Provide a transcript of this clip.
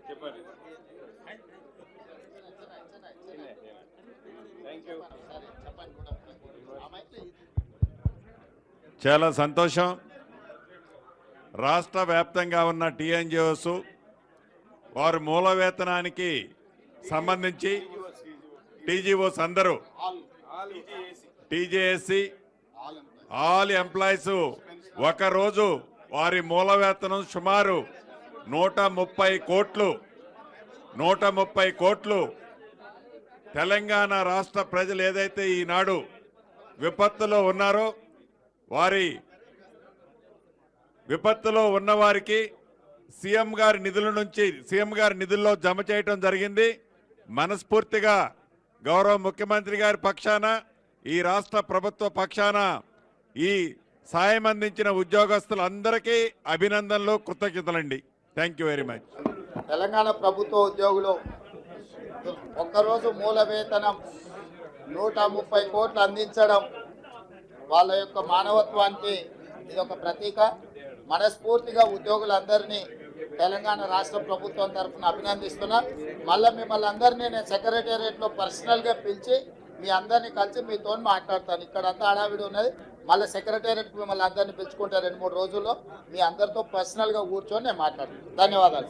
చెప్పండి. చాలా సంతోషం. రాష్ట్ర వ్యాప్తంగా ఉన్న టీఎన్జిఓస్ వారు మూల వేతనానికి సంబంధించి టీజీఓస్ అందరూ టీజేఎస్సి ఆల్ ఎంప్లాయీస్ ఒకరోజు వారి మూల వేతనం సుమారు 130 కోట్లు తెలంగాణ రాష్ట్ర ప్రజలు ఏదైతే ఈనాడు విపత్తులో ఉన్నారో వారి విపత్తులో ఉన్నవారికి సీఎం గారి నిధుల్లో జమ చేయటం జరిగింది. మనస్ఫూర్తిగా గౌరవ ముఖ్యమంత్రి గారి పక్షాన ఈ రాష్ట్ర ప్రభుత్వ పక్షాన ఈ సాయం అందించిన ఉద్యోగస్తులందరికీ అభినందనలు, కృతజ్ఞతలండి. Thank you very much. Telangana ప్రభుత్వ ఉద్యోగులు ఒక్కరోజు మూల వేతనం 130 కోట్లు అందించడం వాళ్ళ యొక్క మానవత్వానికి ఇది ఒక ప్రతీక. మనస్ఫూర్తిగా ఉద్యోగులందరినీ తెలంగాణ రాష్ట్ర ప్రభుత్వం తరఫున అభినందిస్తున్నా. మళ్ళీ మిమ్మల్ని అందరినీ నేను సెక్రటేరియట్లో పర్సనల్గా పిలిచి మీ అందరినీ కలిసి మీతో మాట్లాడతాను. ఇక్కడ అంతా హడావిడి ఉన్నది. మళ్ళీ సెక్రటేరియట్కి మిమ్మల్ని అందరినీ పిలుచుకుంటే 2-3 రోజుల్లో మీ అందరితో పర్సనల్గా కూర్చొని నేను మాట్లాడతాను. ధన్యవాదాలు.